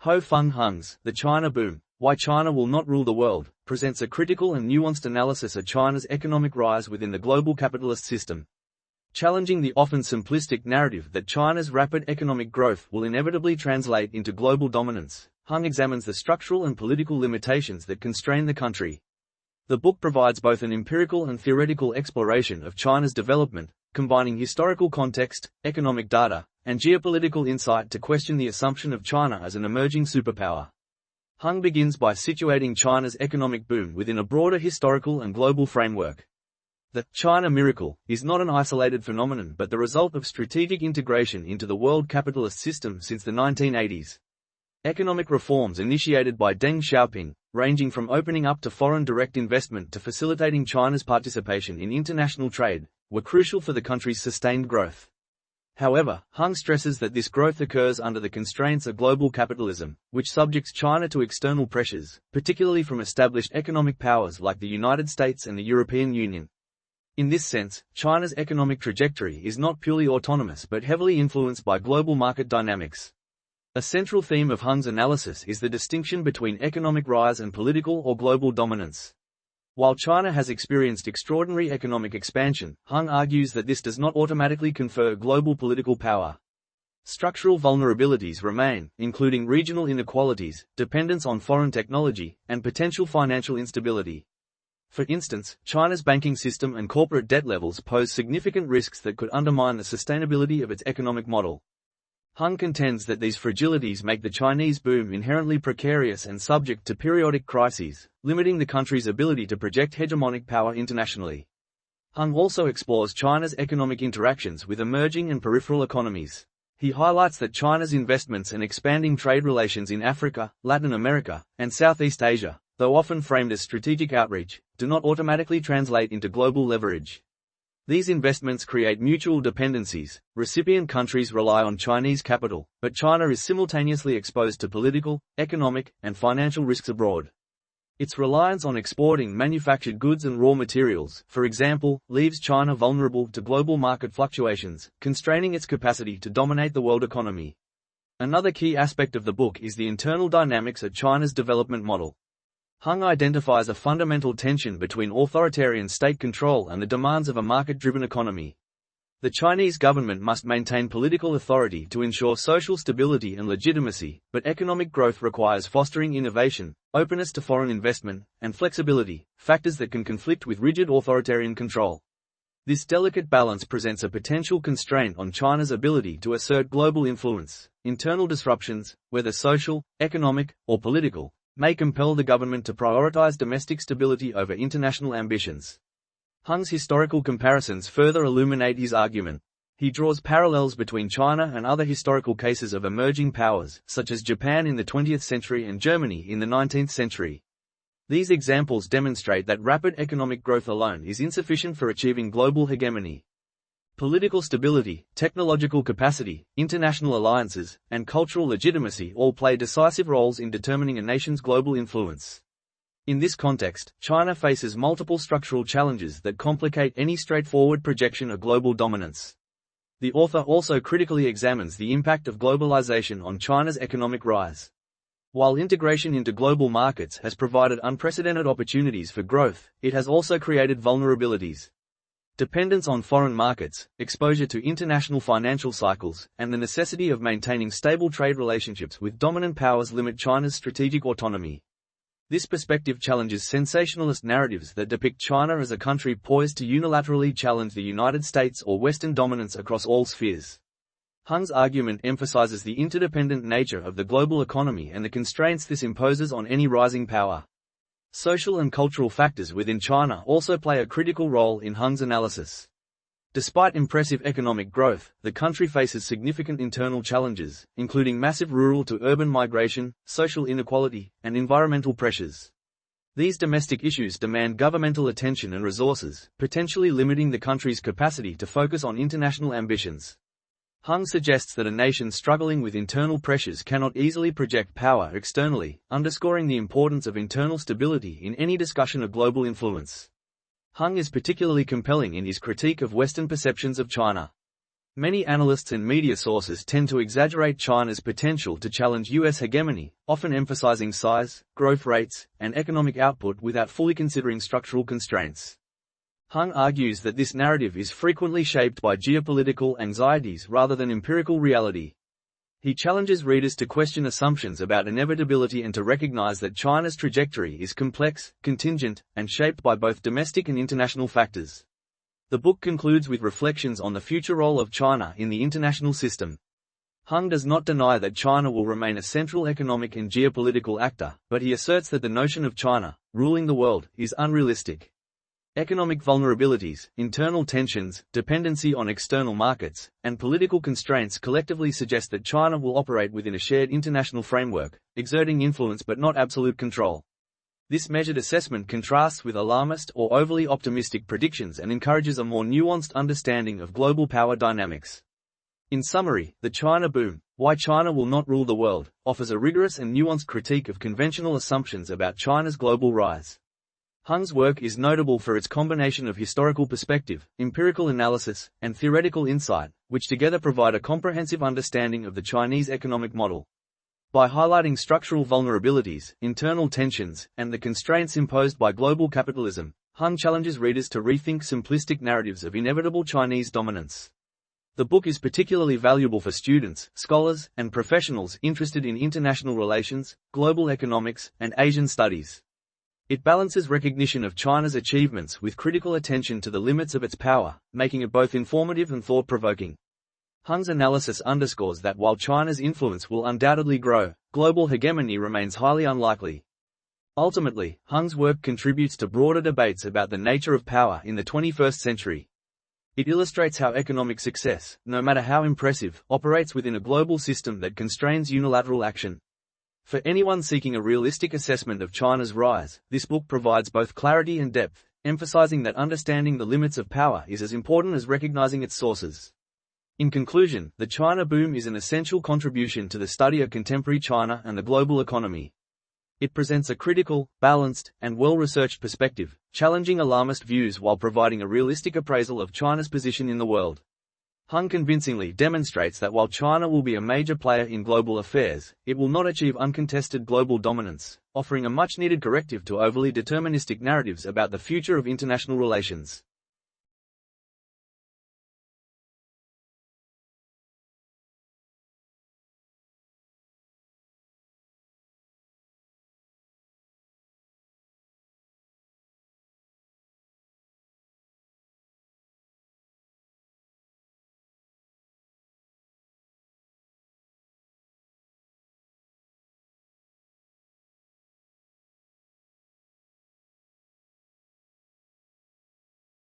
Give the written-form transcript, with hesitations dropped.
Ho-fung Hung's The China Boom, Why China Will Not Rule the World, presents a critical and nuanced analysis of China's economic rise within the global capitalist system. Challenging the often simplistic narrative that China's rapid economic growth will inevitably translate into global dominance, Hung examines the structural and political limitations that constrain the country. The book provides both an empirical and theoretical exploration of China's development, combining historical context, economic data, and geopolitical insight to question the assumption of China as an emerging superpower. Hung begins by situating China's economic boom within a broader historical and global framework. The China miracle is not an isolated phenomenon but the result of strategic integration into the world capitalist system since the 1980s. Economic reforms initiated by Deng Xiaoping, ranging from opening up to foreign direct investment to facilitating China's participation in international trade, were crucial for the country's sustained growth. However, Hung stresses that this growth occurs under the constraints of global capitalism, which subjects China to external pressures, particularly from established economic powers like the United States and the European Union. In this sense, China's economic trajectory is not purely autonomous but heavily influenced by global market dynamics. A central theme of Hung's analysis is the distinction between economic rise and political or global dominance. While China has experienced extraordinary economic expansion, Hung argues that this does not automatically confer global political power. Structural vulnerabilities remain, including regional inequalities, dependence on foreign technology, and potential financial instability. For instance, China's banking system and corporate debt levels pose significant risks that could undermine the sustainability of its economic model. Hung contends that these fragilities make the Chinese boom inherently precarious and subject to periodic crises, limiting the country's ability to project hegemonic power internationally. Hung also explores China's economic interactions with emerging and peripheral economies. He highlights that China's investments and expanding trade relations in Africa, Latin America, and Southeast Asia, though often framed as strategic outreach, do not automatically translate into global leverage. These investments create mutual dependencies. Recipient countries rely on Chinese capital, but China is simultaneously exposed to political, economic, and financial risks abroad. Its reliance on exporting manufactured goods and raw materials, for example, leaves China vulnerable to global market fluctuations, constraining its capacity to dominate the world economy. Another key aspect of the book is the internal dynamics of China's development model. Hung identifies a fundamental tension between authoritarian state control and the demands of a market-driven economy. The Chinese government must maintain political authority to ensure social stability and legitimacy, but economic growth requires fostering innovation, openness to foreign investment, and flexibility, factors that can conflict with rigid authoritarian control. This delicate balance presents a potential constraint on China's ability to assert global influence. Internal disruptions, whether social, economic, or political, may compel the government to prioritize domestic stability over international ambitions. Hung's historical comparisons further illuminate his argument. He draws parallels between China and other historical cases of emerging powers, such as Japan in the 20th century and Germany in the 19th century. These examples demonstrate that rapid economic growth alone is insufficient for achieving global hegemony. Political stability, technological capacity, international alliances, and cultural legitimacy all play decisive roles in determining a nation's global influence. In this context, China faces multiple structural challenges that complicate any straightforward projection of global dominance. The author also critically examines the impact of globalization on China's economic rise. While integration into global markets has provided unprecedented opportunities for growth, it has also created vulnerabilities. Dependence on foreign markets, exposure to international financial cycles, and the necessity of maintaining stable trade relationships with dominant powers limit China's strategic autonomy. This perspective challenges sensationalist narratives that depict China as a country poised to unilaterally challenge the United States or Western dominance across all spheres. Hung's argument emphasizes the interdependent nature of the global economy and the constraints this imposes on any rising power. Social and cultural factors within China also play a critical role in Hung's analysis. Despite impressive economic growth, the country faces significant internal challenges, including massive rural to urban migration, social inequality, and environmental pressures. These domestic issues demand governmental attention and resources, potentially limiting the country's capacity to focus on international ambitions. Hung suggests that a nation struggling with internal pressures cannot easily project power externally, underscoring the importance of internal stability in any discussion of global influence. Hung is particularly compelling in his critique of Western perceptions of China. Many analysts and media sources tend to exaggerate China's potential to challenge U.S. hegemony, often emphasizing size, growth rates, and economic output without fully considering structural constraints. Hung argues that this narrative is frequently shaped by geopolitical anxieties rather than empirical reality. He challenges readers to question assumptions about inevitability and to recognize that China's trajectory is complex, contingent, and shaped by both domestic and international factors. The book concludes with reflections on the future role of China in the international system. Hung does not deny that China will remain a central economic and geopolitical actor, but he asserts that the notion of China ruling the world is unrealistic. Economic vulnerabilities, internal tensions, dependency on external markets, and political constraints collectively suggest that China will operate within a shared international framework, exerting influence but not absolute control. This measured assessment contrasts with alarmist or overly optimistic predictions and encourages a more nuanced understanding of global power dynamics. In summary, The China Boom, Why China Will Not Rule the World, offers a rigorous and nuanced critique of conventional assumptions about China's global rise. Hung's work is notable for its combination of historical perspective, empirical analysis, and theoretical insight, which together provide a comprehensive understanding of the Chinese economic model. By highlighting structural vulnerabilities, internal tensions, and the constraints imposed by global capitalism, Hung challenges readers to rethink simplistic narratives of inevitable Chinese dominance. The book is particularly valuable for students, scholars, and professionals interested in international relations, global economics, and Asian studies. It balances recognition of China's achievements with critical attention to the limits of its power, making it both informative and thought-provoking. Hung's analysis underscores that while China's influence will undoubtedly grow, global hegemony remains highly unlikely. Ultimately, Hung's work contributes to broader debates about the nature of power in the 21st century. It illustrates how economic success, no matter how impressive, operates within a global system that constrains unilateral action. For anyone seeking a realistic assessment of China's rise, this book provides both clarity and depth, emphasizing that understanding the limits of power is as important as recognizing its sources. In conclusion, The China Boom is an essential contribution to the study of contemporary China and the global economy. It presents a critical, balanced, and well-researched perspective, challenging alarmist views while providing a realistic appraisal of China's position in the world. Hung convincingly demonstrates that while China will be a major player in global affairs, it will not achieve uncontested global dominance, offering a much-needed corrective to overly deterministic narratives about the future of international relations.